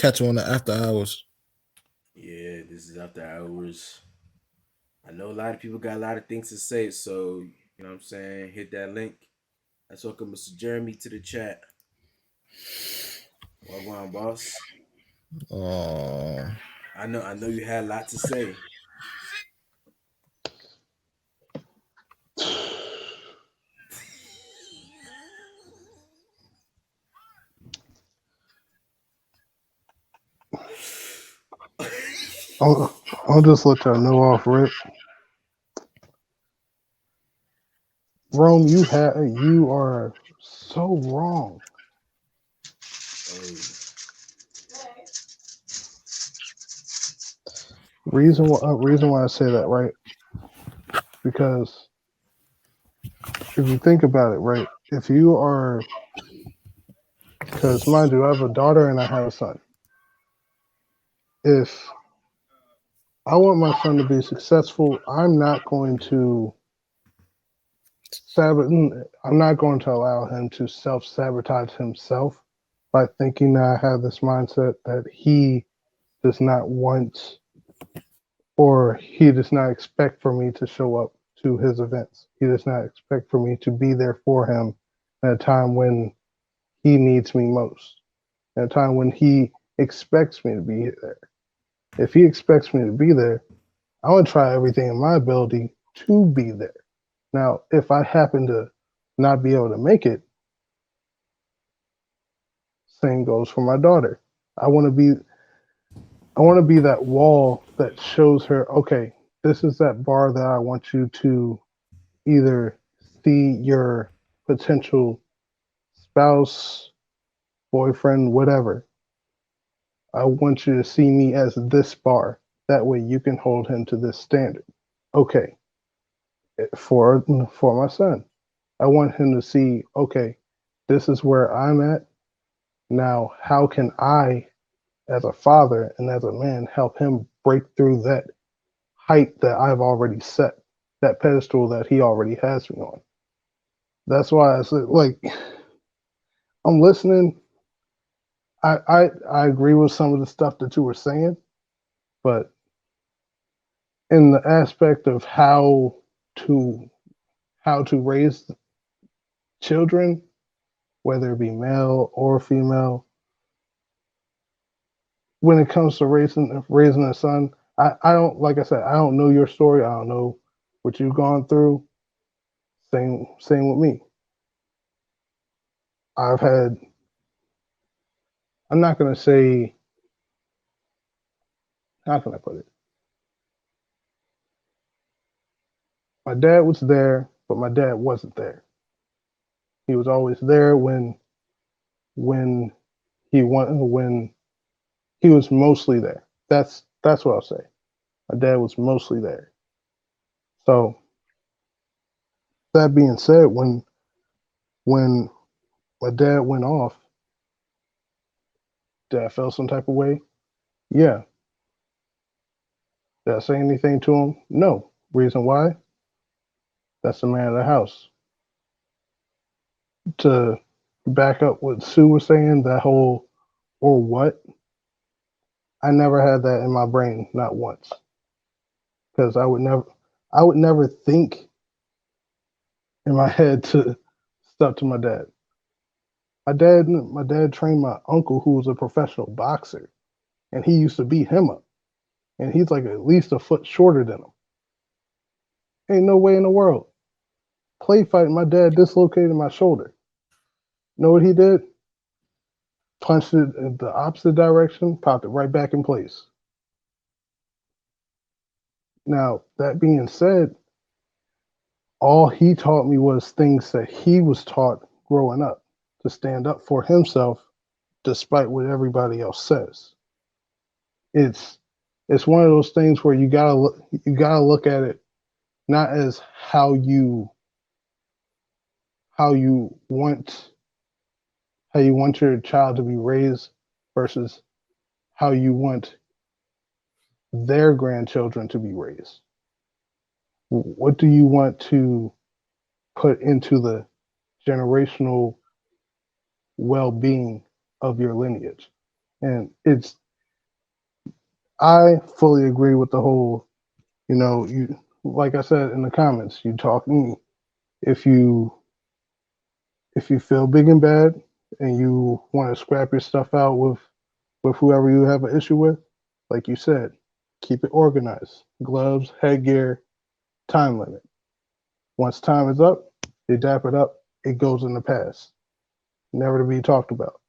catch him on the after hours. Yeah, this is After Hours. I know a lot of people got a lot of things to say, so you know what I'm saying? Hit that link. Let's welcome Mr. Jeremy to the chat. Wagwan boss. Oh, I know you had a lot to say. I'll just let y'all know off rip. Rome, you are so wrong. Hey, Reason why I say that, right? Because if you think about it, right, if you are, because mind you, I have a daughter and I have a son. If I want my son to be successful, I'm not going to I'm not going to allow him to self sabotage himself by thinking that I have this mindset that he does not want or he does not expect for me to show up to his events. He does not expect for me to be there for him at a time when he needs me most, at a time when he expects me to be there. If he expects me to be there, I want to try everything in my ability to be there. Now, if I happen to not be able to make it, same goes for my daughter. I want to be I want to be that wall that shows her, okay, this is that bar that I want you to either see your potential spouse, boyfriend, whatever. I want you to see me as this bar. That way you can hold him to this standard. Okay, for my son, I want him to see, okay, this is where I'm at. Now, how can I, as a father and as a man, help him break through that height that I've already set, that pedestal that he already has me on? That's why I said, like, I'm listening. I agree with some of the stuff that you were saying, but in the aspect of to how to raise children, whether it be male or female, when it comes to raising a son, I don't, like I said, I don't know your story. I don't know what you've gone through. Same with me. I've had. I'm not gonna say. How can I put it? My dad was there, but my dad wasn't there. He was always there when when he was mostly there. That's what I'll say. My dad was mostly there. So that being said, when my dad went off, did I feel some type of way? Yeah. Did I say anything to him? No. Reason why? That's the man of the house. To back up what Sue was saying, that whole or what, I never had that in my brain, not once. Because I would never think in my head to step to my dad. My dad trained my uncle who was a professional boxer, and he used to beat him up. And he's like at least a foot shorter than him. Ain't no way in the world. Play fighting, my dad dislocated my shoulder. Know what he did? Punched it in the opposite direction, popped it right back in place. Now, that being said, all he taught me was things that he was taught growing up to stand up for himself despite what everybody else says. It's it's one of those things where you gotta look at it not as how you want how you want your child to be raised versus how you want their grandchildren to be raised. What do you want to put into the generational well-being of your lineage? And I fully agree with the whole, you, like I said in the comments, you talk to me. If you feel big and bad and you want to scrap your stuff out with whoever you have an issue with, like you said, keep it organized. Gloves, headgear, time limit. Once time is up, you dap it up, it goes in the past, never to be talked about.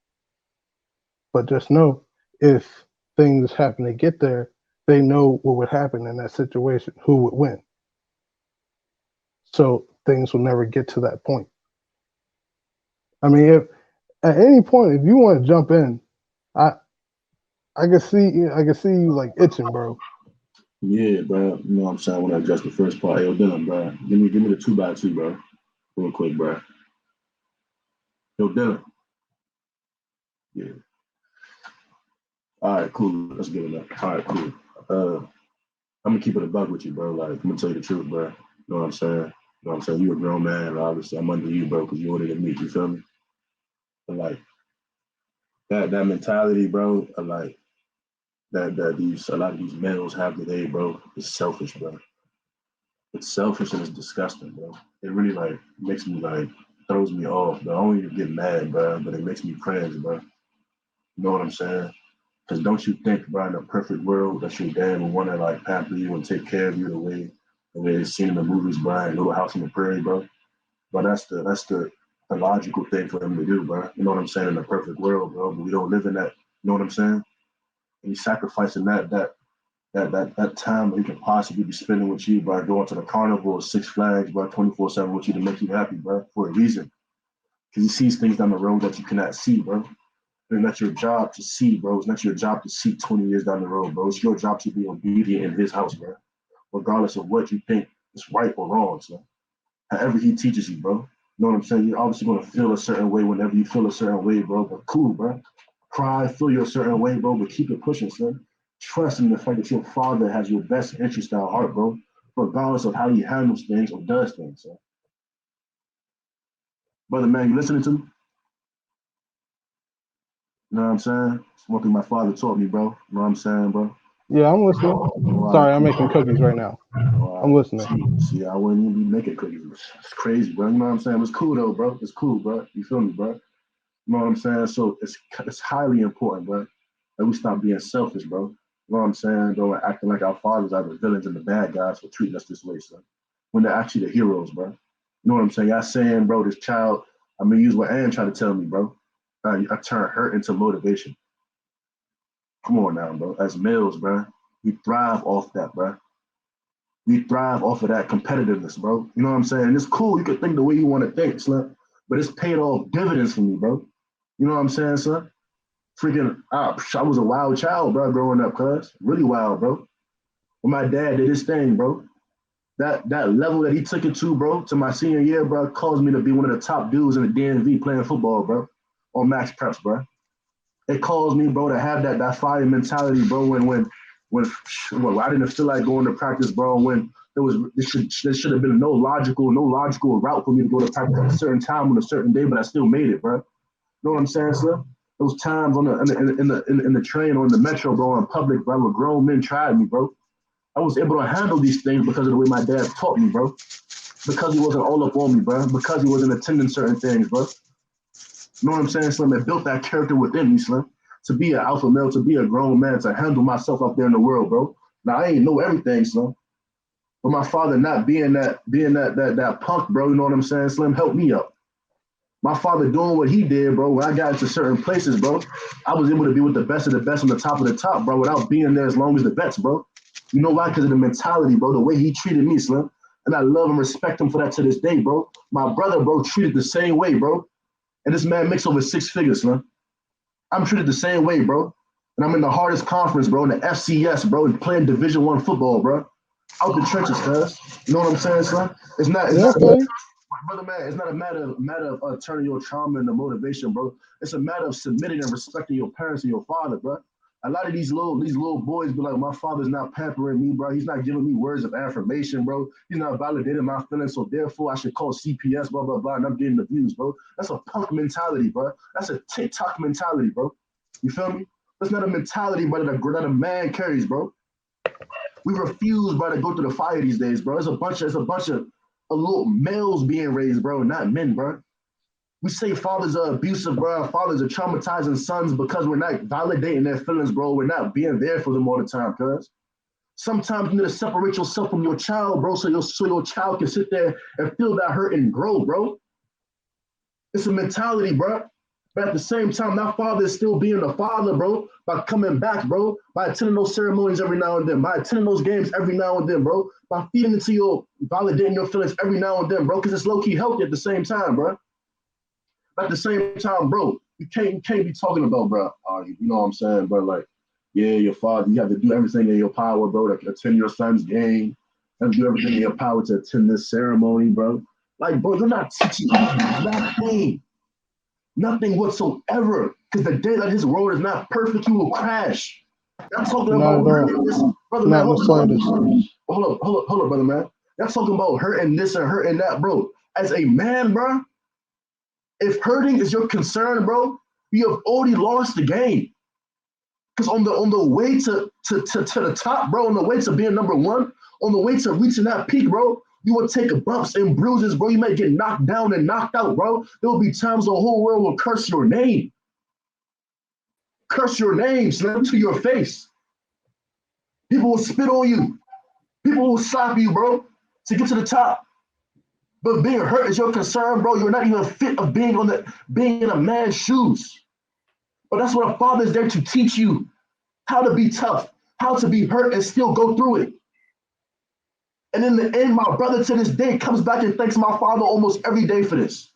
But just know, if things happen to get there, they know what would happen in that situation, who would win. So things will never get to that point. I mean, if at any point, if you want to jump in, I I can see you like itching, bro. Yeah, bro. You know what I'm saying? I want to address the first part. Yo, Dylan, bro. Give me the 2x2, bro. Real quick, bro. Yo, Dylan. Yeah. All right, cool. Let's give it up. All right, cool. I'm gonna keep it a buck with you, bro. Like, I'm gonna tell you the truth, bro. You know what I'm saying? You know what I'm saying? You a grown man, and obviously I'm under you, bro, because you older than me. You feel me? But like that mentality, bro, of like that these a lot of these males have today, bro, is selfish, bro. It's selfish and it's disgusting, bro. It really like makes me like throws me off. Not only to get mad, bro, but it makes me cringe, bro. You know what I'm saying? Because don't you think, bro, in a perfect world that your dad would want to like pamper you and take care of you the way it's seen in the movies, bro, and Little House on the Prairie, bro. But that's the logical thing for him to do, bro. You know what I'm saying? In a perfect world, bro. But we don't live in that. You know what I'm saying? And he's sacrificing that time that he could possibly be spending with you by going to the carnival or Six Flags, bro, 24/7 with you to make you happy, bro, for a reason. Because he sees things down the road that you cannot see, bro. It's not your job to see, bro. It's not your job to see 20 years down the road, bro. It's your job to be obedient in his house, bro. Regardless of what you think is right or wrong, so however he teaches you, bro. You know what I'm saying? You're obviously gonna feel a certain way whenever you feel a certain way, bro. But cool, bro. Cry, feel your certain way, bro. But keep it pushing, son. Trust in the fact that your father has your best interest at heart, bro. Regardless of how he handles things or does things, son. Brother, man, you listening to me? You know what I'm saying? It's one thing my father taught me, bro. You know what I'm saying, bro? Yeah, I'm listening. All right, Sorry, I'm making cool. cookies right now. All I'm right. listening. See, I wouldn't even be making cookies. It's crazy, bro. You know what I'm saying? It's cool though, bro. It's cool, bro. You feel me, bro? You know what I'm saying? So it's highly important, bro, that we stop being selfish, bro. You know what I'm saying? Though acting like our fathers are the villains and the bad guys for treating us this way, son. When they're actually the heroes, bro. You know what I'm saying? Y'all saying, bro, this child, I'm gonna use what Ann tried to tell me, bro. I turn hurt into motivation. Come on now, bro. As males, bro, we thrive off that, bro. We thrive off of that competitiveness, bro. You know what I'm saying? It's cool. You can think the way you want to think, son, but it's paid off dividends for me, bro. You know what I'm saying, son? Freaking, I was a wild child, bro, growing up, cuz. Really wild, bro. When my dad did his thing, bro. That level that he took it to, bro, to my senior year, bro, caused me to be one of the top dudes in the DMV playing football, bro, on max preps, bro. It caused me, bro, to have that fire mentality, bro, when I didn't feel like going to practice, bro, when there should have been no logical route for me to go to practice at a certain time on a certain day, but I still made it, bro. You know what I'm saying, sir? Those times on the train or in the metro, bro, in public, bro, where grown men tried me, bro. I was able to handle these things because of the way my dad taught me, bro. Because he wasn't all up on me, bro. Because he wasn't attending certain things, bro. You know what I'm saying, Slim? It built that character within me, Slim. To be an alpha male, to be a grown man, to handle myself out there in the world, bro. Now I ain't know everything, Slim. But my father not being that punk, bro, you know what I'm saying, Slim, helped me up. My father doing what he did, bro, when I got into certain places, bro, I was able to be with the best of the best on the top of the top, bro, without being there as long as the vets, bro. You know why? Because of the mentality, bro, the way he treated me, Slim. And I love and respect him for that to this day, bro. My brother, bro, treated the same way, bro. And this man makes over 6 figures, Slim. I'm treated the same way, bro. And I'm in the hardest conference, bro, in the FCS, bro, and playing Division I football, bro. Out the trenches, cuz. You know what I'm saying, son? It's Yeah, not okay. brother man, it's not a matter of turning your trauma into motivation, bro. It's a matter of submitting and respecting your parents and your father, bro. A lot of these little boys be like, my father's not pampering me, bro. He's not giving me words of affirmation, bro. He's not validating my feelings, so therefore I should call CPS, blah blah blah, and I'm getting abused, bro. That's a punk mentality, bro. That's a TikTok mentality, bro. You feel me? That's not a mentality, bro, that a man carries, bro. We refuse, bro, to go through the fire these days, bro. It's a bunch of little males being raised, bro, not men, bro. We say fathers are abusive, bro. Fathers are traumatizing sons because we're not validating their feelings, bro. We're not being there for them all the time, cuz. Sometimes you need to separate yourself from your child, bro, so your child can sit there and feel that hurt and grow, bro. It's a mentality, bro. But at the same time, that father is still being a father, bro, by coming back, bro, by attending those ceremonies every now and then, by attending those games every now and then, bro, by feeding into your, validating your feelings every now and then, bro, because it's low-key healthy at the same time, bro. But at the same time, bro, you can't be talking about, bro, you know what I'm saying, bro, like, yeah, your father, you have to do everything in your power, bro, to attend your son's game, and do everything in your power to attend this ceremony, bro. Like, bro, you're not teaching nothing whatsoever. Because the day that his world is not perfect, he will crash. Y'all talking Not about at hurting this, all. brother Not man. in the slightest. Hold up, brother man. Y'all talking about hurting this and hurting that, bro. As a man, bro, if hurting is your concern, bro, you have already lost the game. Because on the way to the top, bro, on the way to being number one, on the way to reaching that peak, bro, you will take bumps and bruises, bro. You might get knocked down and knocked out, bro. There will be times the whole world will curse your name. Curse your name, slam to your face. People will spit on you. People will slap you, bro, to get to the top. But being hurt is your concern, bro. You're not even fit of being in a man's shoes. But that's what a father is there to teach you. How to be tough, how to be hurt and still go through it. And in the end, my brother to this day comes back and thanks my father almost every day for this.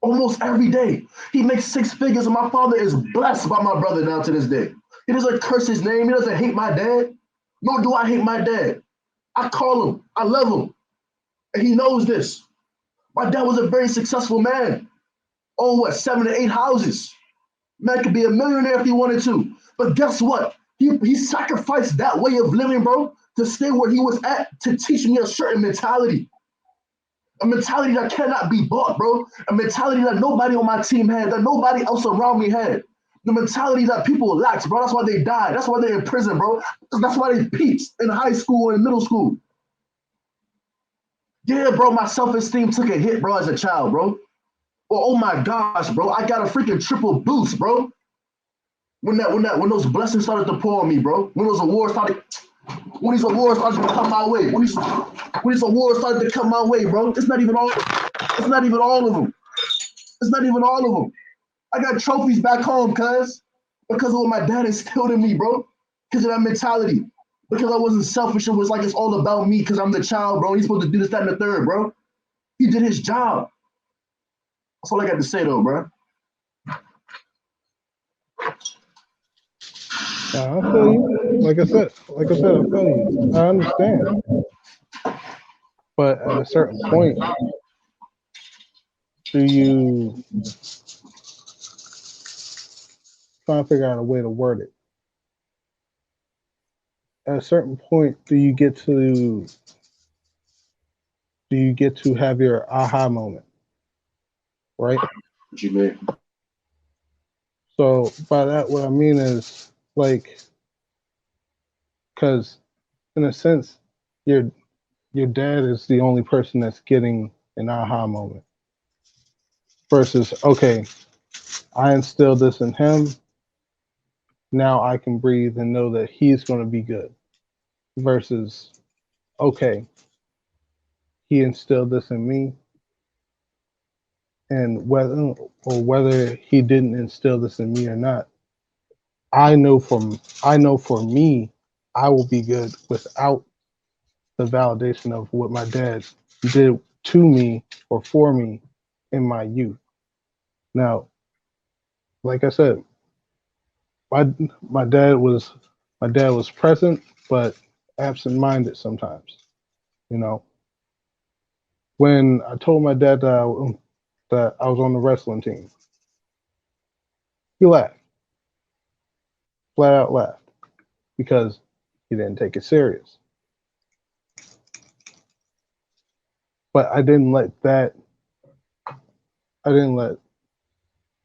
Almost every day. He makes 6 figures and my father is blessed by my brother now to this day. He doesn't curse his name. He doesn't hate my dad. Nor do I hate my dad. I call him. I love him. And he knows this. My dad was a very successful man. Owned what, 7 to 8 houses. Man could be a millionaire if he wanted to. But guess what? He sacrificed that way of living, bro, to stay where he was at, to teach me a certain mentality. A mentality that cannot be bought, bro. A mentality that nobody on my team had, that nobody else around me had. The mentality that people lacked, bro. That's why they died. That's why they're in prison, bro. That's why they peaked in high school and middle school. Yeah, bro, my self-esteem took a hit, bro, as a child, bro. Oh my gosh, bro, I got a freaking triple boost, bro. When those blessings started to pour on me, bro. When these awards started to come my way. When these awards started to come my way, bro. It's not even all of them. It's not even all of them. I got trophies back home, because of what my dad instilled in me, bro. Because of that mentality. Because I wasn't selfish. It was like it's all about me because I'm the child, bro. He's supposed to do this, that, and the third, bro. He did his job. That's all I got to say, though, bro. I feel you. Like I said, I feel you. I understand. But at a certain point, do you try to figure out a way to word it? At a certain point, do you get to have your aha moment, right? What you mean? So by that, what I mean is, like, because in a sense, your dad is the only person that's getting an aha moment. Versus, okay, I instilled this in him. Now I can breathe and know that he's going to be good. Versus, okay, he instilled this in me, and whether he didn't instill this in me or not, I know for me, I will be good without the validation of what my dad did to me or for me in my youth. Now, like I said, my dad was present but absent-minded sometimes. You know, when I told my dad that I was on the wrestling team, he laughed, flat out laughed, because he didn't take it serious. But I didn't let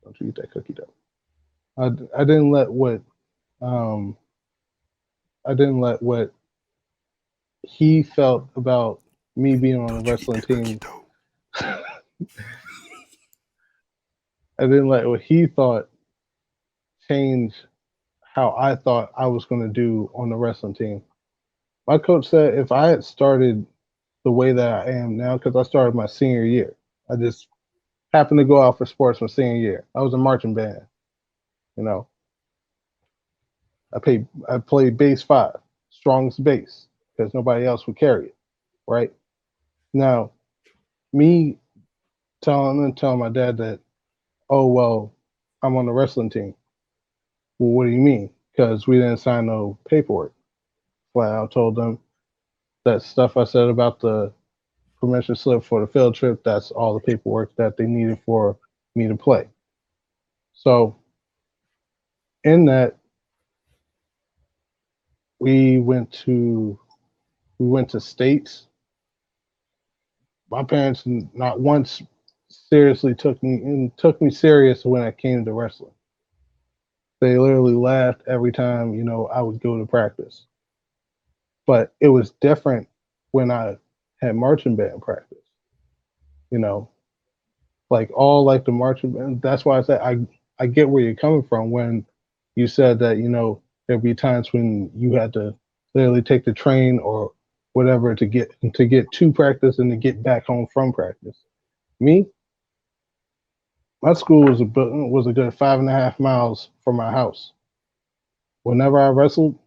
don't you eat that cookie dough. I didn't let what um I didn't let what he felt about me being on the wrestling team. I didn't let what he thought change how I thought I was going to do on the wrestling team. My coach said if I had started the way that I am now, because I started my senior year, I just happened to go out for sports my senior year. I was a marching band, you know. I played bass five, strongest bass, because nobody else would carry it, right? Now, me telling my dad that, oh well, I'm on the wrestling team. Well, what do you mean? Because we didn't sign no paperwork. Flat out told them that stuff I said about the permission slip for the field trip. That's all the paperwork that they needed for me to play. So in that, we went to states. My parents not once seriously took me serious when I came to wrestling. They literally laughed every time, I would go to practice. But it was different when I had marching band practice, you know, like all like the marching band. That's why I said I get where you're coming from when you said that, there'd be times when you had to literally take the train or whatever to get to practice and to get back home from practice. Me, my school was a good 5.5 miles from my house. Whenever I wrestled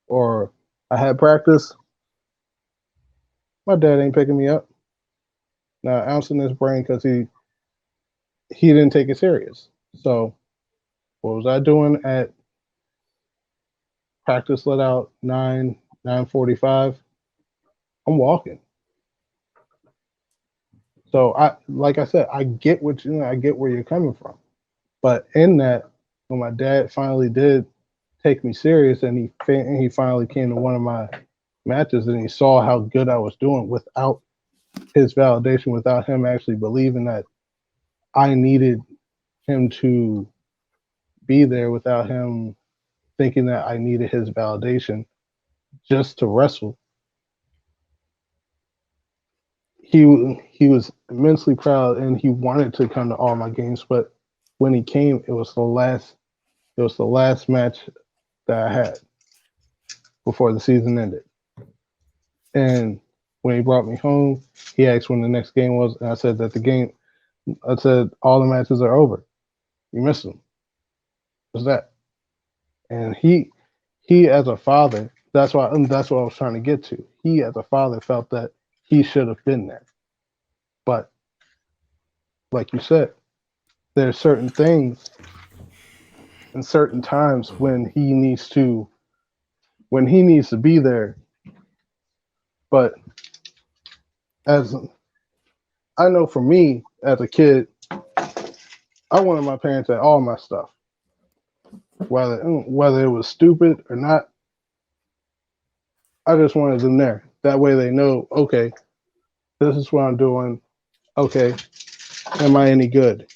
or I had practice, my dad ain't picking me up. Now, ounce in his brain because he didn't take it serious. So what was I doing at practice? Let out 9:45. I'm walking. So like I said, I get where you're coming from. But in that, when my dad finally did take me serious, and he finally came to one of my matches, and he saw how good I was doing without his validation, without him actually believing that I needed him to be there, without him thinking that I needed his validation just to wrestle. He was immensely proud, and he wanted to come to all my games. But when he came, it was the last match that I had before the season ended. And when he brought me home, he asked when the next game was, and I said that I said all the matches are over. You missed them. What's that? And he as a father, that's what I was trying to get to. He as a father felt that he should have been there. But like you said, there's certain things and certain times when he needs to be there. But as I know for me as a kid, I wanted my parents at all my stuff. Whether it was stupid or not, I just wanted them there. That way they know, okay, this is what I'm doing. Okay, am I any good?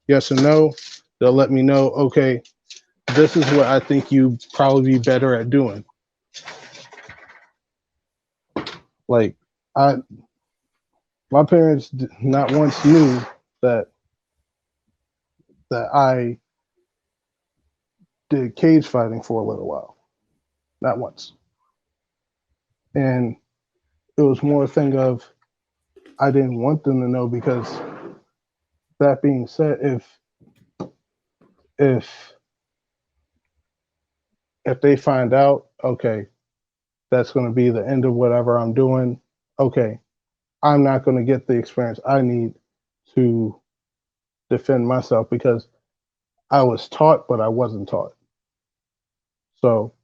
Yes or no. They'll let me know, okay, this is what I think you probably be better at doing. Like I my parents not once knew that I did cage fighting for a little while. Not once. And it was more a thing of I didn't want them to know because that being said, if if they find out, okay, that's going to be the end of whatever I'm doing, okay, I'm not going to get the experience I need to defend myself because I was taught, but I wasn't taught. So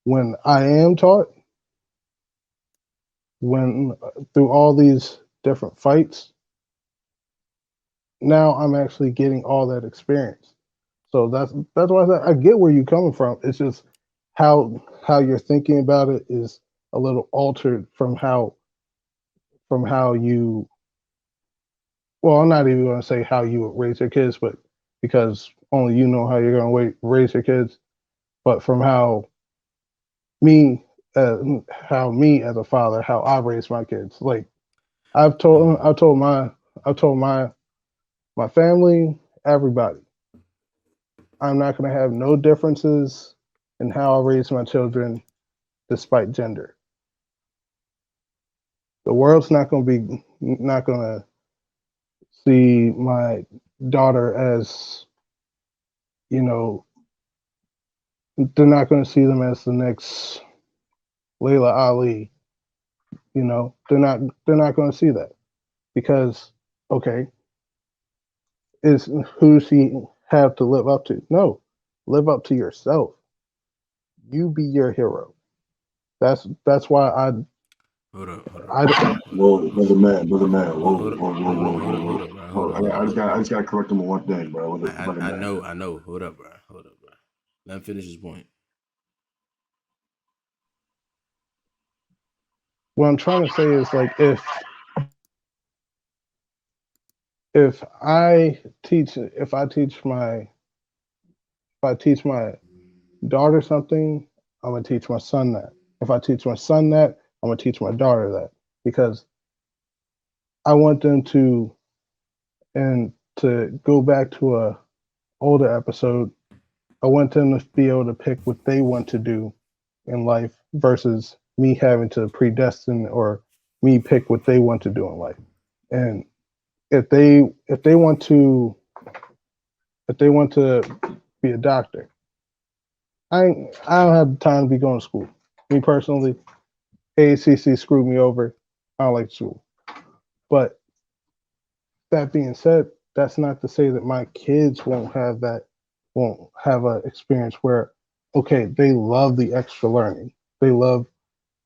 when I am taught, when through all these different fights, now I'm actually getting all that experience. So that's why I get where you're coming from. It's just how you're thinking about it is a little altered from how you. Well, I'm not even going to say how you would raise your kids, but because only you know how you're going to raise your kids, but from me, how me as a father, how I raise my kids. Like I've told my family, everybody, I'm not going to have no differences in how I raise my children, despite gender. The world's not going to see my daughter as, you know, they're not going to see them as the next Layla Ali. You know, they're not going to see that because, okay, is who she have to live up to? No, live up to yourself. You be your hero. That's why Hold up, Whoa, brother man, brother man. Whoa, hold up, whoa, whoa, whoa, whoa, hold whoa. up, bro. Hold on, I just got to correct him on one thing, bro. Brother man. I know. Hold up, bro. Let him finish his point. what I'm trying to say is like if I teach my daughter something, I'm gonna teach my son that. If I teach my son that, I'm gonna teach my daughter that because I want them to, and to go back to a older episode, I want them to be able to pick what they want to do in life versus me having to predestine or me pick what they want to do in life. And if they want to be a doctor, I don't have the time to be going to school. Me personally, ACC screwed me over. I don't like school. But that being said, that's not to say that my kids won't have an experience where, okay, they love the extra learning. They love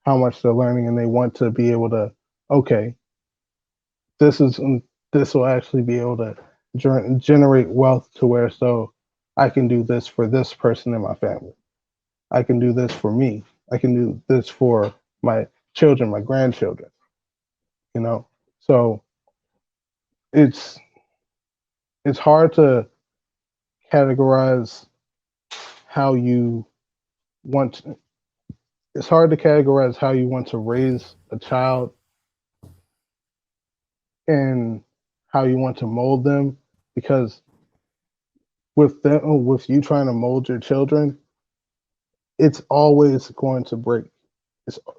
how much they're learning and they want to be able to, okay, this is this will actually be able to generate wealth to where so I can do this for this person in my family. I can do this for me. I can do this for my children, my grandchildren, you know? So it's it's hard to categorize how you want to, it's hard to categorize how you want to raise a child and how you want to mold them because with you trying to mold your children, it's always going to break.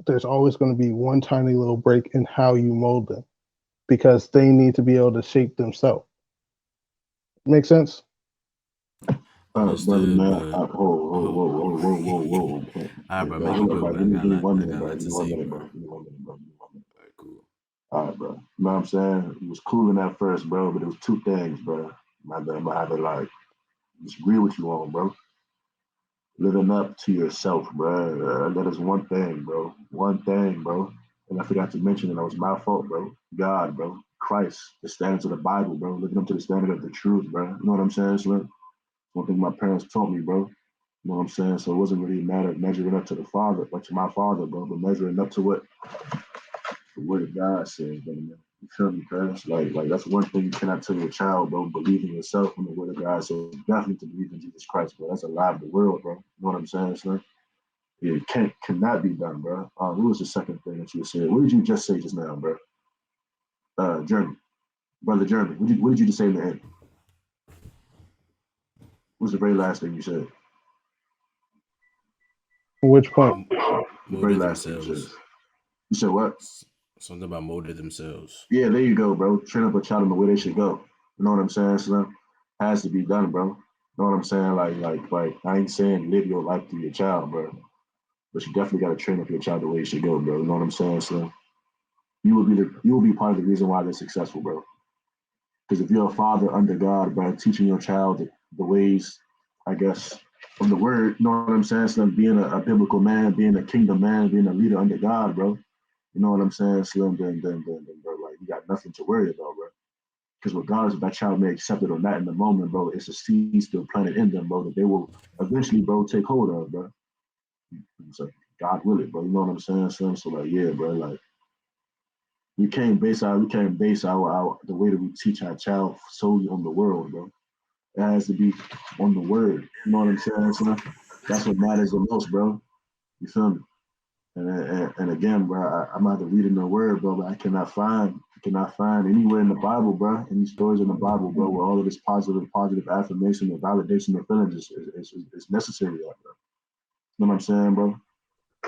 There's always going to be one tiny little break in how you mold them because they need to be able to shape themselves. Make sense? Brother Understood, man. but Whoa. all right, bro. Make it Hold up, go, bro. bro. I got Give me 1 a minute, bro. lot Give to me 1 say, minute, bro. bro. Give me 1 minute, bro. Give me 1 minute. All right, cool. All right, bro. You know what I'm saying? It was cool in that first, bro, but it was two things, bro. I'm gonna have to like disagree with you on, bro. Living up to yourself, bro. That is one thing, bro. One thing, bro. And I forgot to mention that was my fault, bro. God, bro. Christ, the standards of the Bible, bro. Living up to the standard of the truth, bro. You know what I'm saying, Slim? One thing my parents taught me, bro. You know what I'm saying? So it wasn't really a matter of measuring up to the Father, but to my Father, bro, but measuring up to what the Word of God says, bro. Man. You feel me, parents? Like that's one thing you cannot tell your child, bro. Believe in yourself when the Word of God says definitely to believe in Jesus Christ, bro. That's a lie of the world, bro. You know what I'm saying, sir? It cannot be done, bro. What was the second thing that you said? What did you just say just now, bro? Jeremy, brother Jeremy. What did you just say in the end? What was the very last thing you said? Which point? The very Molded last thing you said. themselves. You said what? Something about molded themselves. Yeah, there you go, bro. Train up a child in the way they should go. You know what I'm saying, Slim? Has to be done, bro. You know what I'm saying? Like I ain't saying live your life through your child, bro. But you definitely gotta train up your child the way he should go, bro. You know what I'm saying, Slim? You will be part of the reason why they're successful, bro. Because if you're a father under God, bro, teaching your child the ways, I guess, from the word, you know what I'm saying? Slim, being a biblical man, being a kingdom man, being a leader under God, bro. You know what I'm saying, Slim? Then, bro, like you got nothing to worry about, bro. Because regardless if that child may accept it or not in the moment, bro, it's a seed still planted in them, bro, that they will eventually, bro, take hold of, bro. So God will it, bro. You know what I'm saying, Slim? So like, yeah, bro, like we can't base our the way that we teach our child solely on the world, bro. It has to be on the word. You know what I'm saying? So that's what matters the most, bro. You feel me? And again, bro, I'm either reading the word, bro, but I cannot find anywhere in the Bible, bro, any stories in the Bible, bro, where all of this positive affirmation or validation or feelings is necessary, bro. You know what I'm saying, bro?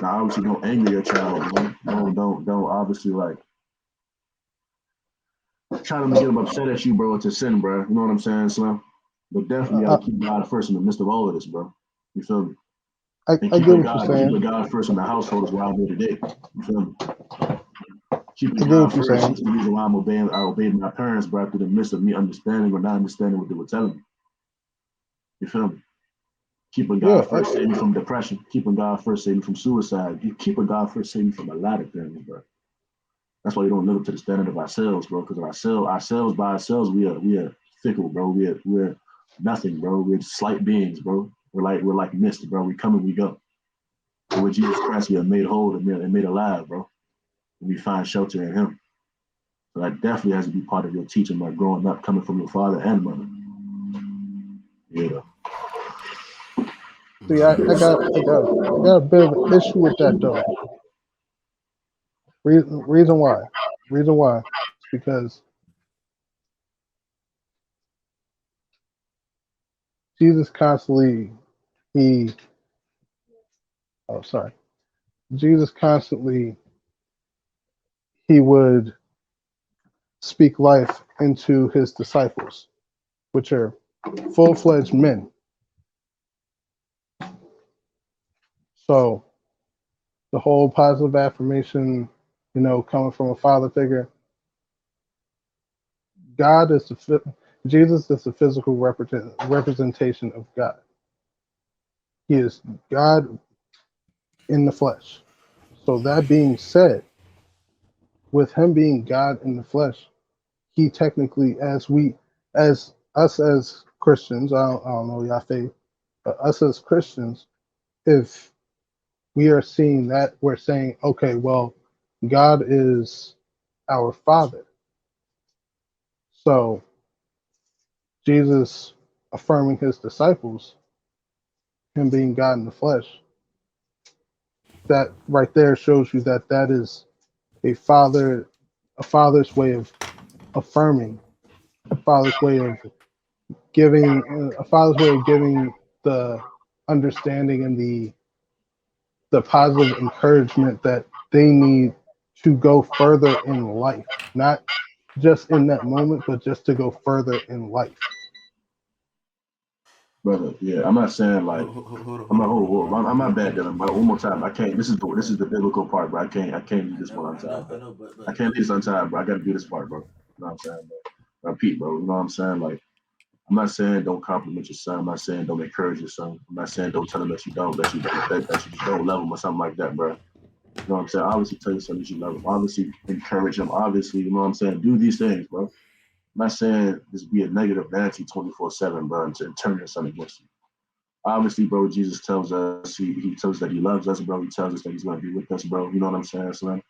Now, obviously, don't anger your child, bro. Don't obviously like try to get them upset at you, bro. It's a sin, bro. You know what I'm saying, Slim? But definitely I, gotta keep God first in the midst of all of this, bro. You feel me? And I get what you're saying. keeping God first in the household is why I'm here today. You feel me? Keeping I get God what you're first saying. is the reason why I obeyed my parents, bro, through the midst of me understanding or not understanding what they were telling me. You feel me? Keeping Yeah, God first saved me from depression. Keeping God first saved me from suicide. Keeping God first saved me from a lot of things, bro. That's why we don't live up to the standard of ourselves, bro. Because ourselves by ourselves, we are fickle, bro. We're nothing, bro. We're slight beings, bro. We're like mist, bro. We come and we go. But with Jesus Christ, we are made whole and made alive, bro. And we find shelter in Him. So that definitely has to be part of your teaching, like growing up, coming from your father and mother. Yeah. see, I got a bit of an issue with that though. Reason why? Reason why? It's because Jesus constantly he oh sorry. Jesus constantly he would speak life into his disciples, which are full-fledged men. So the whole positive affirmation, coming from a father figure, God is Jesus is the physical representation of God. He is God in the flesh. So that being said, with him being God in the flesh, he technically, as us as Christians, I don't know y'all faith, but us as Christians, if we are seeing that, we're saying, okay, well, God is our Father. So Jesus affirming his disciples, him being God in the flesh, that right there shows you that that is a father, a father's way of affirming, a father's way of a father's way of giving the understanding and the positive encouragement that they need to go further in life, not just in that moment, but just to go further in life. Brother, yeah, I'm not saying like I'm not I'm not bad, Hold Dylan, on. but one more time, I can't. This is the biblical part, bro. I can't do this one on time, I bro. know, I can't do this on time, bro. I gotta do this part, bro. You know what I'm saying, bro? Pete, bro. You know what I'm saying? Like, I'm not saying don't compliment your son. I'm not saying don't encourage your son. I'm not saying don't tell him that you just don't love him or something like that, bro. You know what I'm saying? Obviously, tell your son that you love him. Obviously, encourage him. Obviously, you know what I'm saying? Do these things, bro. I'm not saying just be a negative Nancy 24/7, bro, and turn your son against you. Obviously, bro, Jesus tells us he tells us that he loves us, bro. He tells us that he's gonna be with us, bro. You know what I'm saying, Slim?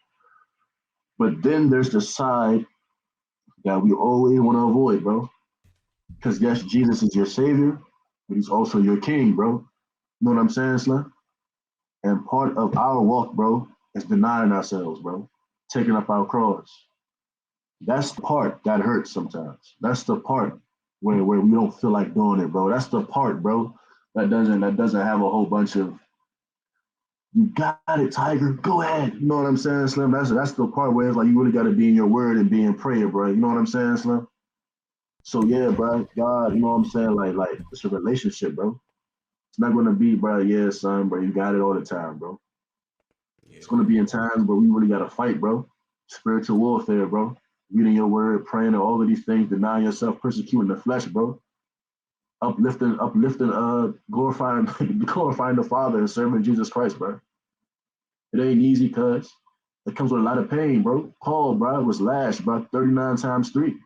But then there's the side that we always want to avoid, bro. Because yes, Jesus is your savior, but he's also your king, bro. You know what I'm saying, Slim? And part of our walk, bro, is denying ourselves, bro. Taking up our cross. That's the part that hurts sometimes. That's the part where we don't feel like doing it, bro. That's the part, bro, that doesn't have a whole bunch of you got it, Tiger. Go ahead. You know what I'm saying, Slim? That's the part where it's like you really got to be in your word and be in prayer, bro. You know what I'm saying, Slim? So yeah, bro. God, you know what I'm saying? Like it's a relationship, bro. It's not gonna be, bro. Yeah, son, bro. You got it all the time, bro. Yeah. It's gonna be in times where we really gotta fight, bro. Spiritual warfare, bro. Reading your word, praying, and all of these things, denying yourself, persecuting the flesh, bro. Uplifting, glorifying, glorifying the Father and serving Jesus Christ, bro. It ain't easy, cuz. It comes with a lot of pain, bro. Paul, bro, was lashed, bro, 39 times 3.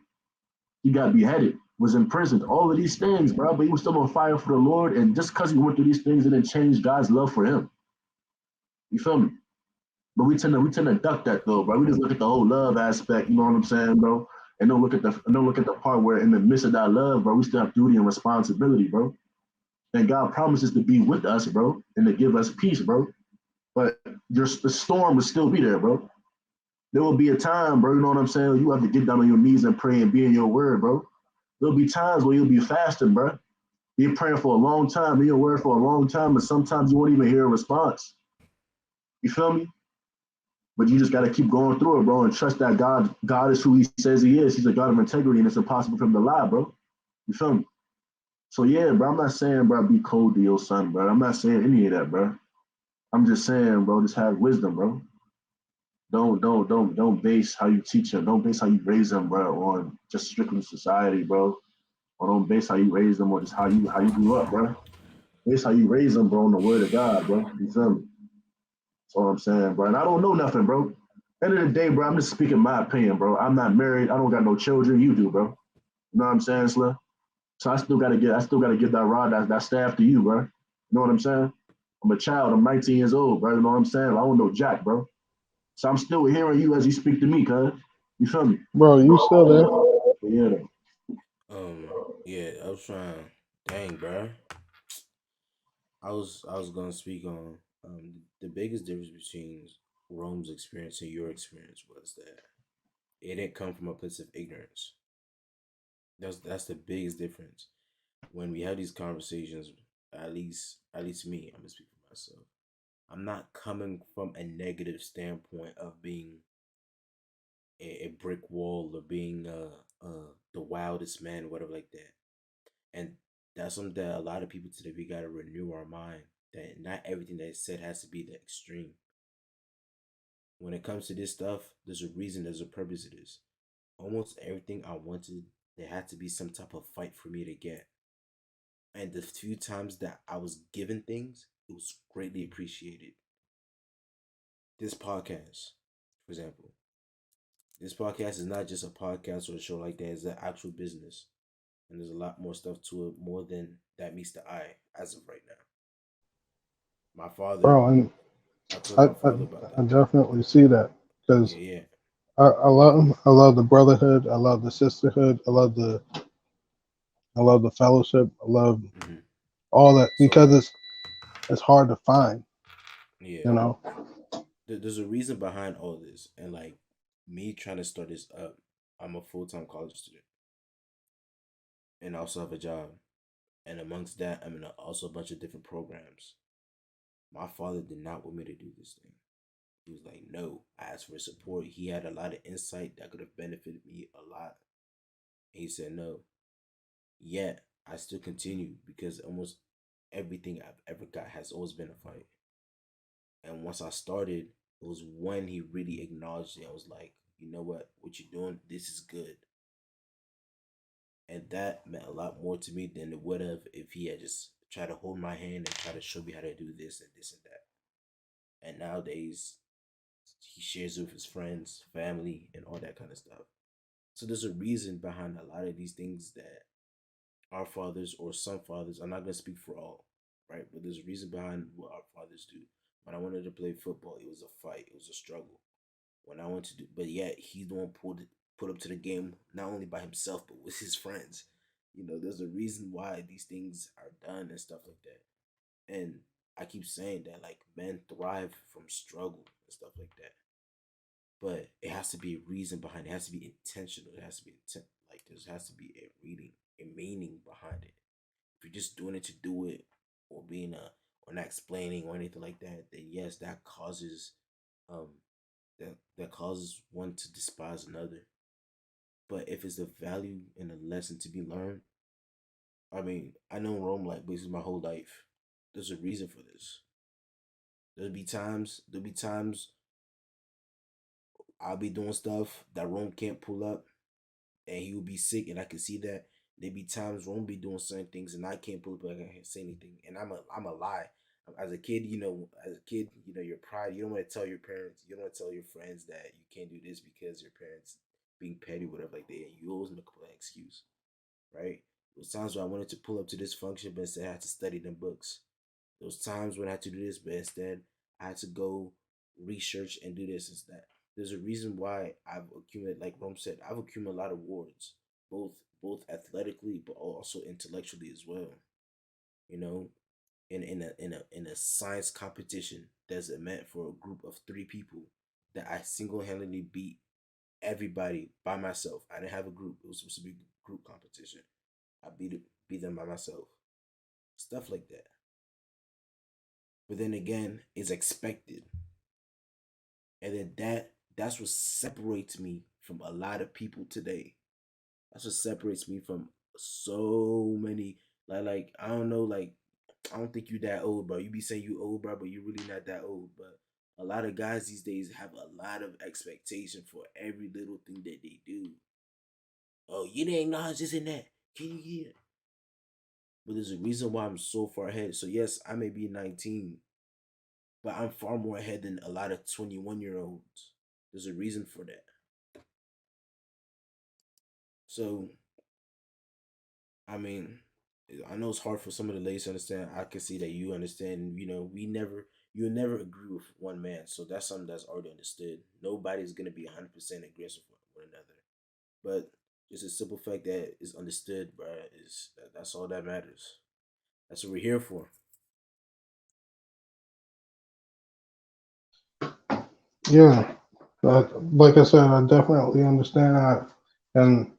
He got beheaded, was imprisoned, all of these things, bro. But he was still on fire for the Lord. And just because he went through these things, it didn't change God's love for him. You feel me? But we tend to duck that though, bro. We just look at the whole love aspect, you know what I'm saying, bro? And don't look at the part where in the midst of that love, bro, we still have duty and responsibility, bro. And God promises to be with us, bro, and to give us peace, bro. But the storm will still be there, bro. There will be a time, bro. You know what I'm saying? You have to get down on your knees and pray and be in your word, bro. There'll be times where you'll be fasting, bro. You're praying for a long time, in your word for a long time, and sometimes you won't even hear a response. You feel me? But you just gotta keep going through it, bro, and trust that God is who He says He is. He's a God of integrity, and it's impossible for Him to lie, bro. You feel me? So yeah, bro. I'm not saying, bro, be cold to your son, bro. I'm not saying any of that, bro. I'm just saying, bro, just have wisdom, bro. Don't base how you teach him. Don't base how you raise him, bro, on just strictly society, bro. Or don't base how you raise them on just how you grew up, bro. Base how you raise them, bro, on the word of God, bro. You feel me? That's all I'm saying, bro. And I don't know nothing, bro. End of the day, bro, I'm just speaking my opinion, bro. I'm not married. I don't got no children. You do, bro. You know what I'm saying, Slim? So I still gotta give that rod, that staff to you, bro. You know what I'm saying? I'm a child. I'm 19 years old, bro. You know what I'm saying? I don't know Jack, bro. So I'm still hearing you as you speak to me, cuz. You feel me? Bro, you still there? But yeah, though. Yeah, I was trying. Dang, bro. I was gonna speak on the biggest difference between Rome's experience and your experience was that it didn't come from a place of ignorance. That's the biggest difference. When we have these conversations, at least me, I'm gonna speak for myself. I'm not coming from a negative standpoint of being a brick wall or being the wildest man, whatever like that. And that's something that a lot of people today we gotta renew our mind that not everything that is said has to be the extreme. When it comes to this stuff, there's a reason, there's a purpose it is. Almost everything I wanted, there had to be some type of fight for me to get. And the few times that I was given things, it was greatly appreciated. This podcast, for example, this podcast is not just a podcast or a show like that, it's an actual business. And there's a lot more stuff to it, more than that meets the eye as of right now. My father, Bro, and I told I, my I, father about I that. definitely see that Yeah, because yeah. I love the brotherhood. I love the sisterhood. I love the fellowship. I love Hmm. all that because So, it's hard to find, yeah, you know. there's a reason behind all this. And like me trying to start this up, I'm a full time college student and I also have a job. And amongst that, I'm in also a bunch of different programs. My father did not want me to do this thing. He was like, no. I asked for support. He had a lot of insight that could have benefited me a lot. And he said no. Yet I still continue because almost everything I've ever got has always been a fight. And once I started, it was when he really acknowledged it. I was like, you know what you're doing, this is good. And that meant a lot more to me than it would have if he had just tried to hold my hand and try to show me how to do this and this and that. And nowadays, he shares it with his friends, family, and all that kind of stuff. So there's a reason behind a lot of these things that our fathers or some fathers, I'm not gonna speak for all, right? But there's a reason behind what our fathers do. When I wanted to play football, it was a fight, it was a struggle. When I went to do, but yet he's the one put up to the game not only by himself but with his friends. There's a reason why these things are done and stuff like that. And I keep saying that like men thrive from struggle and stuff like that. But it has to be a reason behind it. It has to be intentional. It has to be like there has to be a meaning behind it. If you're just doing it to do it, or being or not explaining or anything like that, then yes, that causes um that causes one to despise another. But if it's a value and a lesson to be learned, I mean, I know Rome like basically my whole life. There's a reason for this. There'll be times I'll be doing stuff that Rome can't pull up and he will be sick, and I can see that. There be times where I'm be doing certain things, and I can't pull up, I can't say anything, and I'm a lie. As a kid, your pride. You don't want to tell your parents. You don't want to tell your friends that you can't do this because your parents being petty, whatever like that. You always make up an excuse, right? There was times where I wanted to pull up to this function, but instead I had to study them books. There was times when I had to do this, but instead I had to go research and do this instead. There's a reason why I've accumulated, like Rome said, I've accumulated a lot of awards, both athletically but also intellectually as well. You know, in a science competition that's meant for a group of three people that I single handedly beat everybody by myself. I didn't have a group. It was supposed to be a group competition. I beat them by myself. Stuff like that. But then again, it's expected. And then that's what separates me from a lot of people today. That's what separates me from so many, like I don't know, like I don't think you that old, bro. You be saying you old, bro, but you really not that old. But a lot of guys these days have a lot of expectation for every little thing that they do. Oh, you didn't acknowledge this and that. Can you hear? But there's a reason why I'm so far ahead. So yes, I may be 19, but I'm far more ahead than a lot of 21-year-olds. There's a reason for that. So I mean, I know it's hard for some of the ladies to understand. I can see that you understand. You'll never agree with one man. So that's something that's already understood. Nobody's gonna be 100% aggressive with one another. But just a simple fact that it's understood, bro, that's all that matters. That's what we're here for. Yeah, like I said, I definitely understand that, and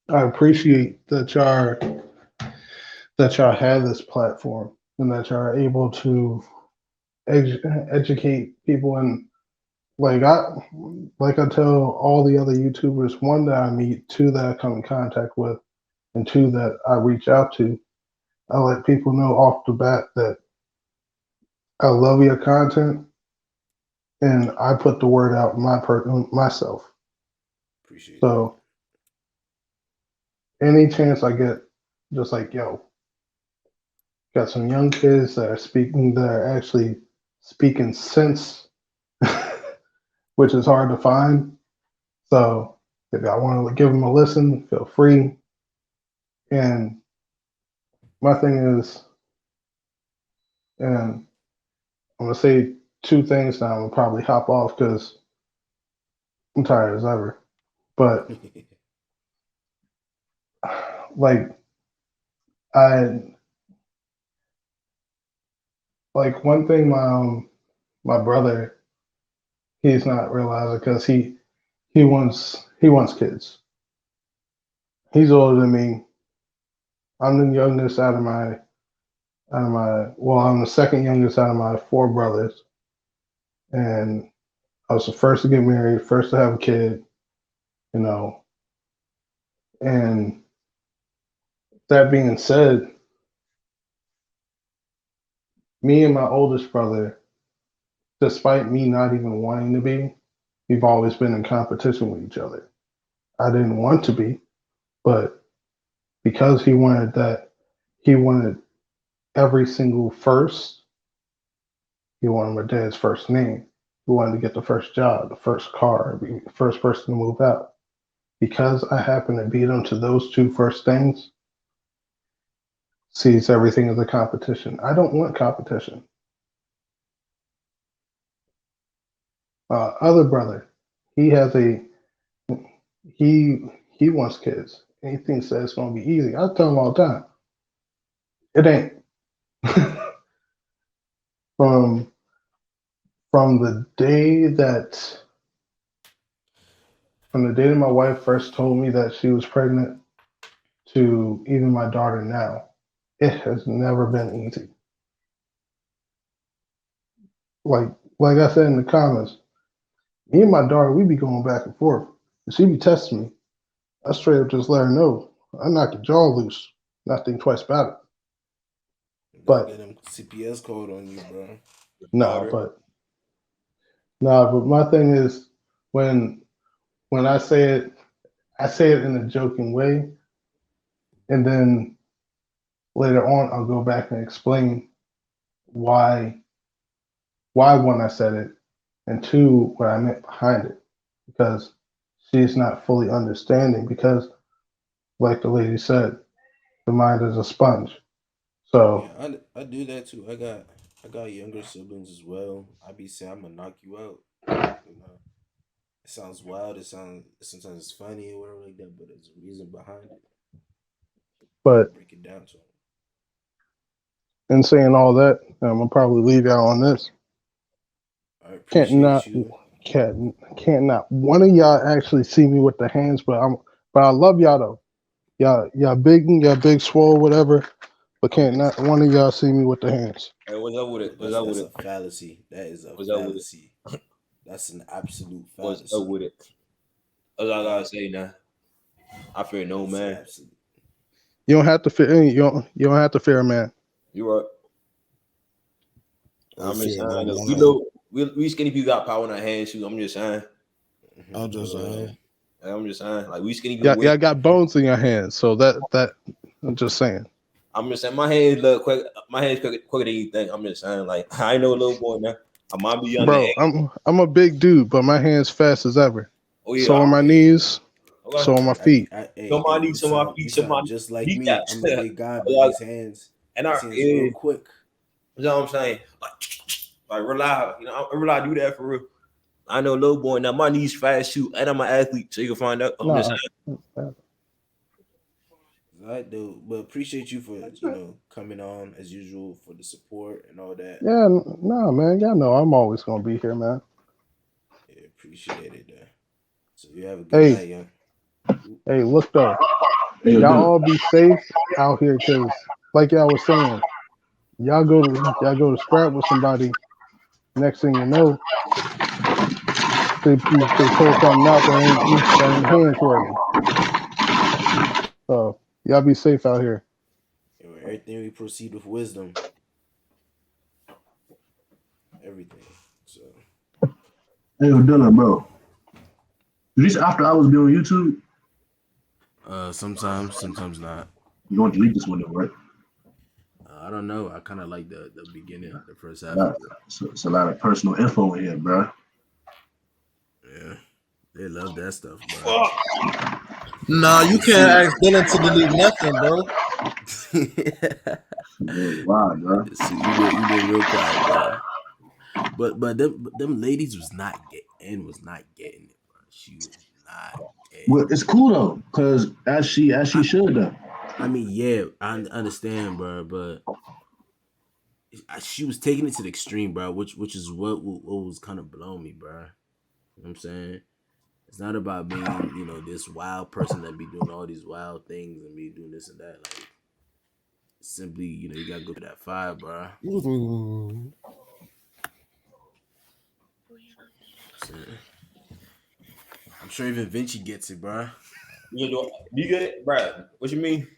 I appreciate that y'all have this platform and that y'all are able to educate people. And like I like I tell all the other YouTubers, one that I meet, two that I come in contact with, and two that I reach out to, I let people know off the bat that I love your content and I put the word out myself. Appreciate that. So any chance I get, just like yo, got some young kids that are actually speaking sense, which is hard to find. So if I want to give them a listen, feel free. And my thing is, and I'm gonna say two things now. I'm gonna probably hop off because I'm tired as ever. But like I like one thing my brother he's not realizing because he wants kids. He's older than me. I'm the youngest well, I'm the second youngest out of my four brothers, and I was the first to get married, first to have a kid, you know. And that being said, me and my oldest brother, despite me not even wanting to be, we've always been in competition with each other. I didn't want to be, but because he wanted every single first. He wanted my dad's first name. He wanted to get the first job, the first car, be the first person to move out. Because I happen to beat him to those two first things, sees everything as a competition. I don't want competition. Other brother, he has a he wants kids. And he thinks that it's gonna be easy. I tell him all the time, it ain't. from from the day that from the day that my wife first told me that she was pregnant to even my daughter now, it has never been easy. Like like I said in the comments, me and my daughter, we be going back and forth. She be testing me. I straight up just let her know I knock your jaw loose. Not think twice about it. Don't get But them CPS code on you, bro. nah, Daughter. but nah, but my thing is when when I say it in a joking way, and then later on I'll go back and explain why one I said it, and two what I meant behind it, because she's not fully understanding. Because like the lady said, the mind is a sponge. Yeah, So I do that too. I got younger siblings as well. I be saying I'm gonna knock you out, you know. It sounds wild. Sometimes it's funny or whatever like that, but there's a reason behind it. But Break it down to him. in saying all that, I'm gonna probably leave y'all on this. I Can't appreciate not you. can't not one of y'all actually see me with the hands, but I love y'all though. Y'all big swole, whatever. But can't not one of y'all see me with the hands. Hey, what's up with it? What's up with That's it? a fallacy. That is a What's up with it? fallacy. That's an absolute What's fallacy. up with it? That's all I gotta say now. I fear no That's man. absolute. You don't have to fear. You don't have to fear, man. You are. I I'm just fear no saying. Look, man. We skinny people got power in our hands. Shoot, I'm just saying. I'm just saying. I'm just saying. Like we skinny people. Y'all got bones in your hands, so that I'm just saying. I'm just saying. My hands look quick. My hands quicker than you think. I'm just saying. Like I know a little boy now. I might be young. Bro, I'm a big dude, but my hands fast as ever. Oh yeah. So are my knees. Okay. So are my feet. Somebody, You some of my sound feet, you some of my sound just like me. kneecaps. I'm a big guy, but Like, and these hands real quick. you know what I'm saying? Like rely, I rely do that for real. I know little boy now. My knees fast shoot, and I'm an athlete, so you can find out. I'm just Nah, Right, dude. But appreciate you for coming on as usual for the support and all that. yeah, nah, man. Y'all know I'm always gonna be here, man. Yeah, appreciate it. So you have a good Hey, night, young. hey, look though, Hey, yo, y'all Dylan. all be safe out here, cause like y'all was saying, y'all go to scrap with somebody. Next thing you know, they pull something out that ain't hands worthy. So y'all be safe out here. Everything we proceed with wisdom. Everything. So Hey, yo, Dylan, bro. This after hours be on YouTube. sometimes not. You don't delete this window, right? I don't know. I kind of like the beginning, the first half Nah, of it. it's a lot of personal info in here, bro. Yeah, they love that stuff, bro. Nah, you can't ask Dylan to delete nothing, bro. Wow, bro. So you been real quiet, bro. But them ladies was not getting it, bro. She was not getting Well, it's cool though, cause as she it. should though. I mean, yeah, I understand, bro, but she was taking it to the extreme, bro, which is what was kind of blowing me, bro. You know what I'm saying? It's not about being, this wild person that be doing all these wild things and be doing this and that. Like, simply, you gotta go to that fire, bro. I'm sure even Vinci gets it, bro. do you get it, bro? What you mean?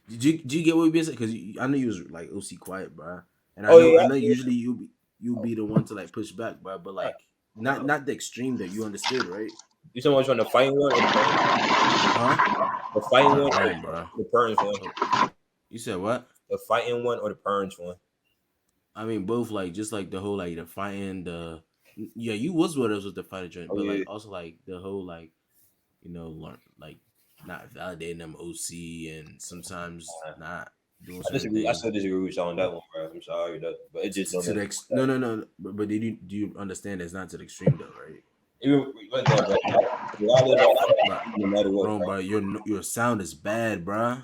Did you get what we been saying? Because I know you was like OC quiet, bro. And Oh yeah. I know usually you'll be the one to like push back, bro. But like not the extreme that you understood, right? You talking about the fighting one or Huh? the fighting one or Damn, bro. the purge one? You said what? The fighting one or the purge one? I mean, both like just like the whole like the fighting yeah, you was with us with the fighter joint, Oh but yeah. like also like the whole like learn like not validating them OC and sometimes not doing certain I things still disagree with you on that one, bro. I'm sorry, but it just don't to make the no, but do you understand it's not to the extreme though, right? even like that, bro. Regardless of But no matter what, bro, bro. your sound is bad, bro.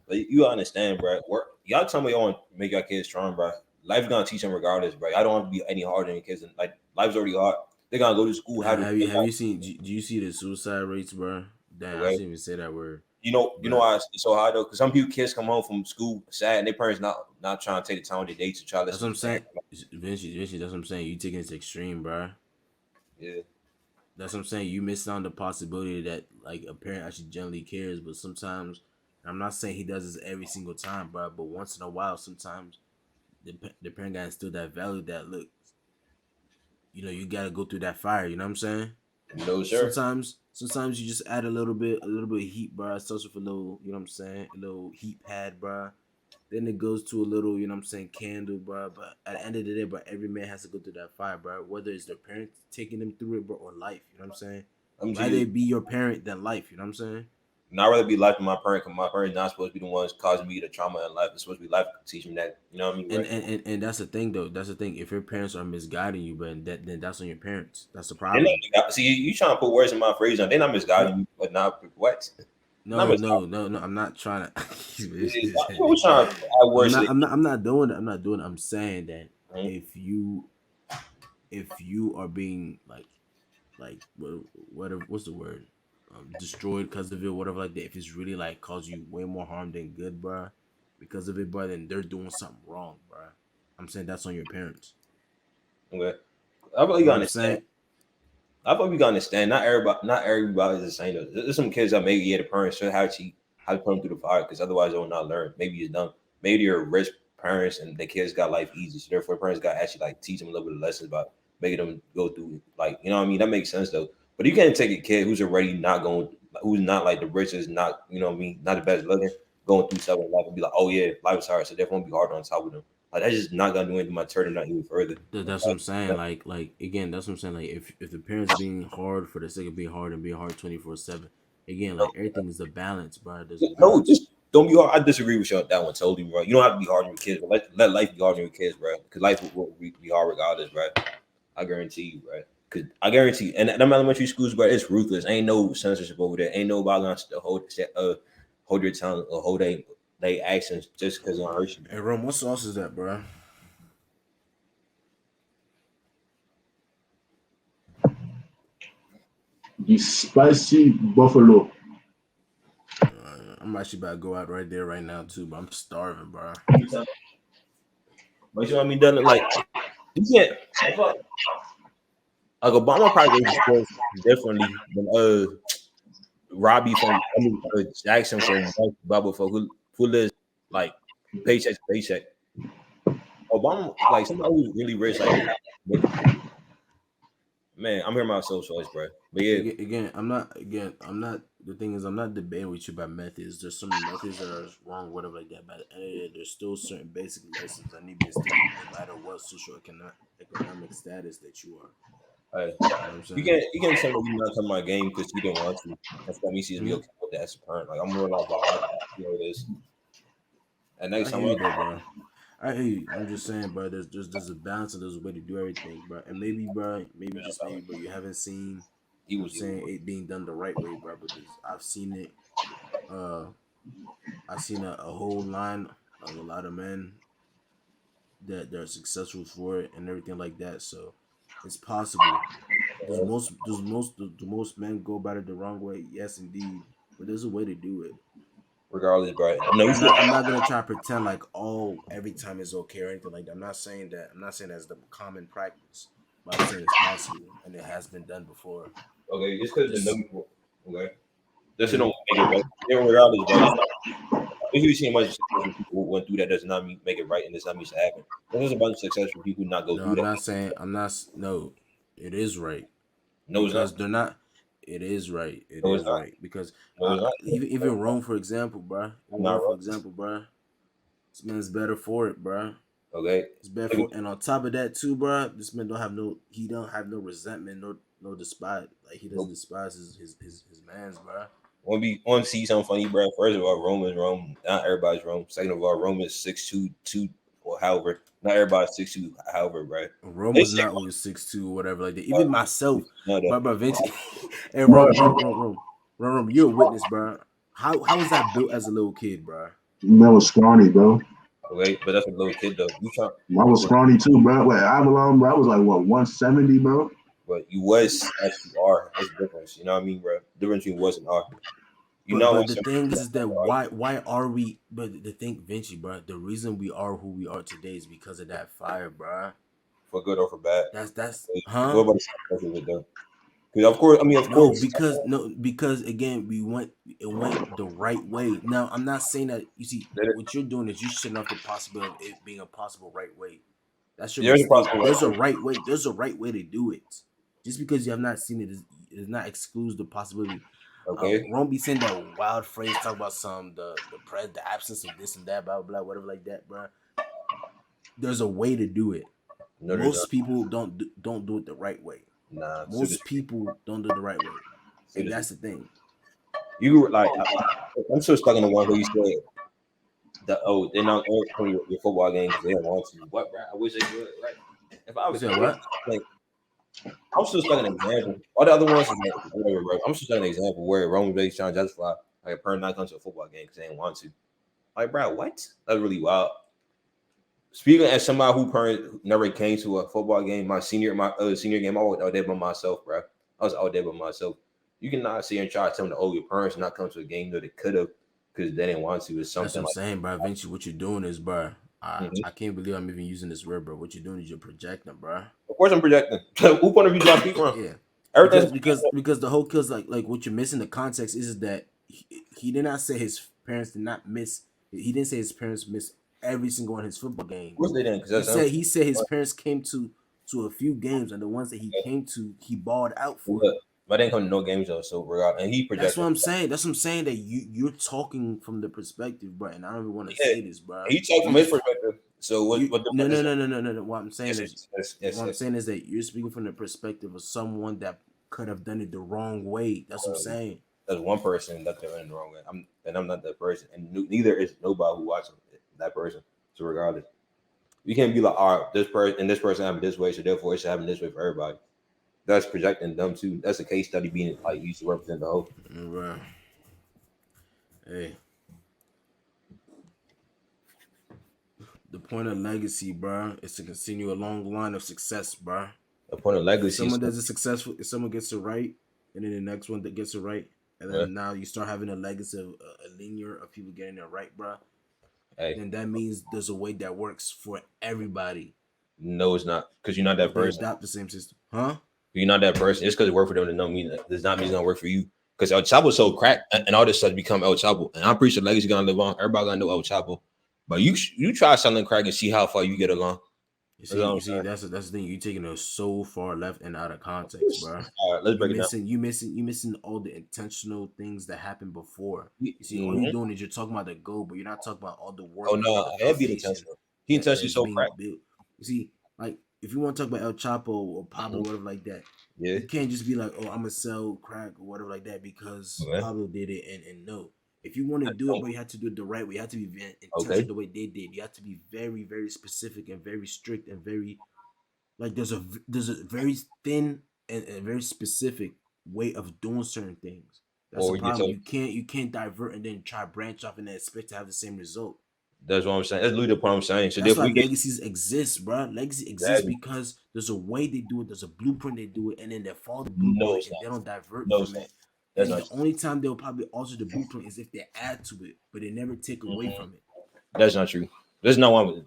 Like, you understand, bro. Work. Y'all tell me y'all want to make your kids strong, bro. Life's gonna teach them regardless, bro. I don't want to be any harder than your kids. And like life's already hard. They're gonna go to school. Have to Have you seen? Do you see the suicide rates, bro? Damn, I okay. shouldn't even say that word. You know But why it's so hard though? Because some people kids come home from school sad, and their parents not trying to take the time with their dates to try to that's listen what to I'm the game. saying. Vinci, that's what I'm saying. You taking it to extreme, bro. Yeah, That's what I'm saying. You miss on the possibility that like a parent actually generally cares, but sometimes I'm not saying he does this every single time, bro. But once in a while, sometimes the parent got to instill that value that look, you got to go through that fire. You know what I'm saying? no sir. Sometimes you just add a little bit of heat, bro. It starts with a little, you know what I'm saying, a little heat pad, bro. Then it goes to a little, you know what I'm saying, candle, bro. But at the end of the day, bro, every man has to go through that fire, bro. Whether it's their parents taking them through it, bro, or life, you know what I'm saying. I'm Rather just it be your parent than life, you know what I'm saying. I'd rather be life with my parent, because my parents not supposed to be the ones causing me the trauma in life. It's supposed to be life teaching me that. You know what I mean? Right? And that's the thing though. That's the thing. If your parents are misguiding you, but then that's on your parents. That's the They're problem. not, see, you trying to put words in my phrase. They're not misguiding me, but not what? Not No. I'm not trying to. We're trying to add words. I'm not doing it. I'm not doing it. I'm saying that Mhm. if you are being like whatever, what's the word, destroyed because of it, whatever like that. If it's really like cause you way more harm than good, bruh, because of it, bruh, then they're doing something wrong, bruh. I'm saying that's on your parents. Okay. I really You know what I'm understand. saying? I thought we can understand. Not everybody is the same. Though. There's some kids that maybe the parents should how to put them through the fire, because otherwise they will not learn. Maybe it's dumb. Maybe they're rich parents and the kids got life easy, so therefore parents got to actually like teach them a little bit of lessons about making them go through, like, you know what I mean. That makes sense though. But you can't take a kid who's already not going, who's not like the richest, not, you know what I mean, not the best looking, going through stuff in life and be like, oh yeah, life is hard, so therefore gonna be harder on top of them. Like that's just not gonna do anything. My turn not even further. That's what I'm saying. Like again, that's what I'm saying. Like if the parents being hard for the sake of being hard and being hard 24/7, again, like everything is a balance, bro. There's a No, balance. just don't be hard. I disagree with you on that one totally, bro. You don't have to be hard on your kids, but let life be hard on your kids, bro. Because life will be hard regardless, bro. I guarantee you, bro. Because I guarantee you, and them elementary schools, bro, it's ruthless. Ain't no censorship over there. Ain't nobody going to hold your tongue or hold they actions just because it hurts you. Hey, Rom, what sauce is that, bro? The spicy buffalo. I'm actually about to go out right there right now too, but I'm starving, bro. But you know what I mean? Done like you can't. Like Obama probably raised his voice differently than Robbie from Jackson from Bubble for who lives like paycheck to paycheck. Obama, like somebody who's really rich, like man, I'm hearing myself choice, bro. But yeah, Again, I'm not. Again, I'm not. The thing is, I'm not debating with you about methods. There's some methods that are wrong, whatever like that. But at the end of the day, there's still certain basic lessons that need to be instilled, no matter what social economic status that you are. hey, You know what I'm saying? you can't tell me you're not talking about game because you didn't want to. That's what me sees me Hmm? okay with that as a parent. Like I'm more like how you know it is. And I next time, hear you though, bro. I hear you. I'm just saying, bro. There's a balance and there's a way to do everything, bro. And maybe, bro, maybe, bro, you haven't seen. he I'm was saying it being done the right way, bro. Because I've seen it. Uh, I've seen a whole line of a lot of men that they're successful for it and everything like that. So it's possible. The most men go about it the wrong way. Yes, indeed. But there's a way to do it. regardless, bro. No, you I'm can't. not gonna try to pretend like every time is okay or anything like that. I'm not saying that. I'm not saying that's the common practice, but I'm saying it's possible and it has been done before. Okay, just because the Just number. Okay, that shit don't make it right. Yeah, regardless, bro. If you see much successful people who went through that does not mean make it right and does not mean it happen. There's a bunch of successful people who not go no, through I'm that. not saying I'm not. No, it is right No, it's not. because they're not. It is right. It No, it's is not. right because No, it's not. even Rome, for example, bruh. I'm Even not Rome, for wrong. example, bruh. This man's better for it, bruh. Okay. It's better for, and on top of that too, bruh. This man don't have no. He don't have no resentment, no despise. Like he doesn't Nope. despise his man's, bruh. Want to see something funny, bro? First of all, Rome is Rome. Not everybody's Rome. Second of all, Rome is 6'2", or however. Not everybody's 6'2", however, bro. Rome They was say not always 6'2" or whatever like that. Even myself, no, though. bro, Vinci. Hey, Bro, Rome, you're a witness, bro. How was that built as a little kid, bro? man was scrawny, bro. Okay, but that's a little kid though. You trying, I was scrawny too, bro. Wait, Avalon, bro. I was like what 170, bro. but you was as you are. It's difference. You know what I mean, bro? Difference between was and are. You know But what the I'm thing is that saying? why are we? But the thing, Vinci, bro, the reason we are who we are today is because of that fire, bro. For good or for bad. That's What huh? about the success of it though? Because of course, I mean, of No, course, because again, it went the right way. Now, I'm not saying that you see what you're doing is you're shutting off the possibility of it being a possible right way. That's your there's a mistake. possible There's a right. right way. There's a right way to do it. Just because you have not seen it is not excludes the possibility. Okay, Won't be saying that wild phrase talk about the absence of this and that, blah blah blah, whatever like that, bro. There's a way to do it. no, there's not. Most people don't do it the right way. Nah, Most people don't do it the right way, so and this, that's the thing. You like I'm still stuck in the one where you said they're not playing your football game because they don't want to. What, bro? I wish they would. Right? If I You was said what? like, I'm still stuck in an example. All the other ones is like whatever, bro. I'm still stuck in an example where Roman Bates trying to justify like a parent not going to a football game because they didn't want to. Like, bro, what? That's really wild. Speaking as somebody who parent never came to a football game, my senior game, I was out there by myself, bro. I was out there by myself. You cannot sit here and try to tell them, oh, your parents not come to a game that they could have because they didn't want to. It's That's what something I'm like saying, bro. Vinci, what you're doing is, bro. Mhm. I can't believe I'm even using this word, bro. What you're doing is you're projecting, bro. Of course, I'm projecting. Who point of view do I speak from? Yeah, Everything's because the whole kills like what you're missing. The context is that he did not say his parents did not miss. He didn't say his parents missed every single one of his football games. Of course they didn't. He said his parents came to a few games, and the ones that he came to, he balled out for. Look, but I didn't come to no games though. So regardless, and he projected. That's what I'm saying. That's what I'm saying. That you're talking from the perspective, bro. And I don't even want to say this, bro. He talked from his perspective. So what? No. What I'm saying is that you're speaking from the perspective of someone that could have done it the wrong way. That's what I'm saying. There's one person that they're in the wrong way. I'm not that person, and neither is nobody who watches that person. So regardless, you can't be like, all right, this person happened this way, so therefore it should happen this way for everybody. That's projecting them too. That's a case study being like used to represent the whole. Right. Hey. The point of legacy, bro, is to continue a long line of success, bro. The point of legacy. If someone does it successful, if someone gets it right, and then the next one that gets it right, and then now you start having a legacy of a linear of people getting it right, bro. Hey. Then that means there's a way that works for everybody. No, it's not, because you're not that person. Adopt the same system, huh? You're not that person. It's because it worked for them does not mean it's gonna work for you. Because El Chapo so cracked, and all this stuff become El Chapo, and I'm pretty sure legacy gonna live on. Everybody gonna know El Chapo, but you try selling crack and see how far you get along. You see, that's the thing. You're taking it so far left and out of context, bro. All right, let's break it down. You missing all the intentional things that happened before. You see, all you're doing is you're talking about the goal, but you're not talking about all the work. Oh no, that'd be intentional. He intentionally so cracked. You see, like if you want to talk about El Chapo or Pablo or whatever like that, you can't just be like, oh, I'm gonna sell crack or whatever like that because Pablo did it, and no. If you want to do it, but you have to do it the right way. You have to be intentional the way they did. You have to be very, very specific and very strict and very like there's a very thin and very specific way of doing certain things. That's the problem. You can't divert and then try to branch off and then expect to have the same result. That's what I'm saying. That's literally the point I'm saying. So that's why legacies exist, bro. Legacy exists because there's a way they do it, there's a blueprint they do it, and then they follow the blueprint and they don't divert from it. And the only time they'll probably alter the blueprint is if they add to it, but they never take away from it. That's not true. There's no one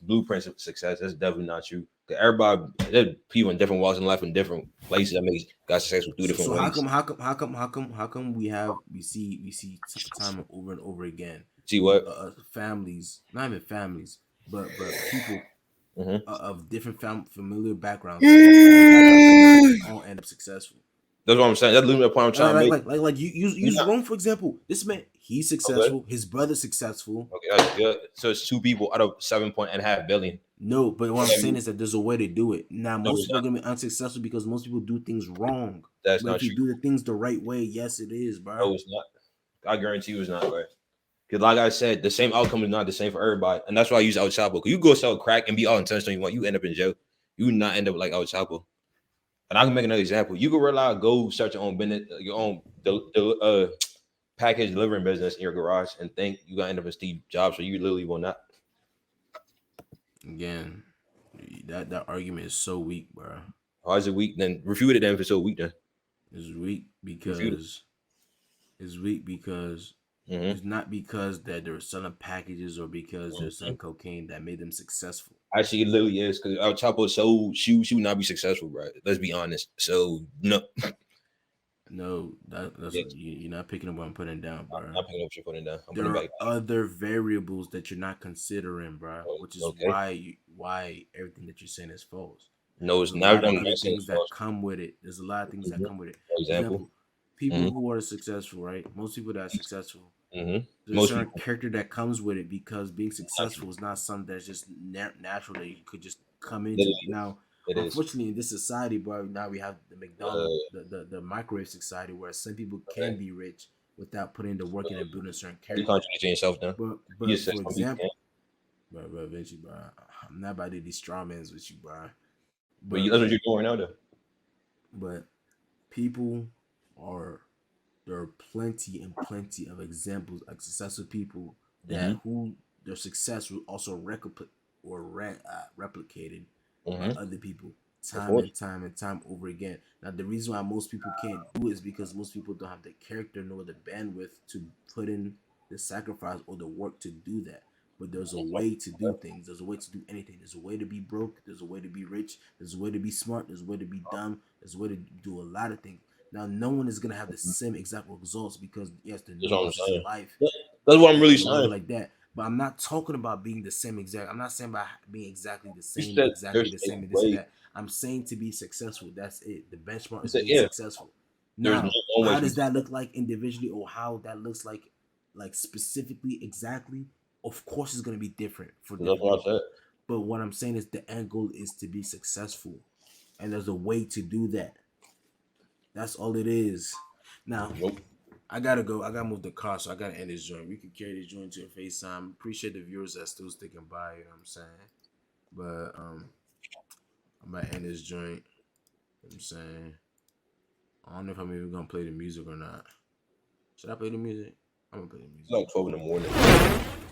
blueprints of success. That's definitely not true. Everybody, there's people in different walks in life in different places that makes God successful through different ways. How come we see time over and over again? See what? Families, not even families, but people of different familiar backgrounds all end up successful. That's what I'm saying. That's literally the point I'm trying to make. Like use Rome for example. This man, he's successful. Okay. His brother's successful. Okay, that's good. So it's 2 people out of 7.5 billion. No, but what I'm saying is that there's a way to do it. Now, most people are gonna be unsuccessful because most people do things wrong. That's but not if you true. do the things the right way, yes, it is, bro. No, it's not. I guarantee you, it's not, right? Because, like I said, the same outcome is not the same for everybody, and that's why I use El Chapo. Because you go sell crack and be all intentional, you end up in jail. You would not end up like El Chapo. And I can make another example. You can rely, go start your own business, your own package delivering business in your garage, and think you gonna end up in Steve Jobs, so you literally will not. Again, that argument is so weak, bro. How is it weak? Then refute it. Then if it's so weak, then it's weak because it's not because that they're selling packages or because they're selling cocaine that made them successful. Actually, it literally is because El Chapo sold shoes. She would not be successful, bro. Let's be honest. So no. No, that's you're not picking up what I'm putting down, bro. I'm not picking up what you're putting down. There are other variables that you're not considering, bro, which is why everything that you're saying is false. No, it's not. Things that come with it. There's a lot of things that come with it. For example, people who are successful, right? Most people that are successful, there's a certain character that comes with it because being successful is not something that's just natural that you could just come into. Now, unfortunately, in this society, bro, now we have the McDonald's, the microwave society where some people can be rich without putting the work in and building a certain You character. contradicting yourself then. You But just said for some people example, can't. bro, Vinci, bro, I'm not about to do these straw mans with you, bro. But that's what you're doing right now, though. But people are there are plenty and plenty of examples of successful people that who their success will also replicated by other people time and time and time over again. Now, the reason why most people can't do it is because most people don't have the character nor the bandwidth to put in the sacrifice or the work to do that. But there's a way to do things. There's a way to do anything. There's a way to be broke. There's a way to be rich. There's a way to be smart. There's a way to be dumb. There's a way to do a lot of things. Now, no one is gonna have the same exact results because yes, the That's what I'm nuances saying. in life. That's what I'm really and whatever saying. like that. But I'm not talking about being the same exact. I'm not saying about being exactly the You same, said exactly there's the same, a and this and way. that. I'm saying to be successful. That's it. The benchmark You is said, being yeah, successful. there's Now, no how way. does that look like individually, or how that looks like specifically, exactly? Of course, it's gonna be different for That's different what I people. said. But what I'm saying is the end goal is to be successful, and there's a way to do that. That's all it is. Now, Nope. I gotta go. I gotta move the car, so I gotta end this joint. We could carry this joint to a FaceTime. Appreciate the viewers that still sticking by. You know what I'm saying? But I'm about to end this joint. You know what I'm saying? I don't know if I'm even gonna play the music or not. Should I play the music? I'm gonna play the music. It's like 12 in the morning.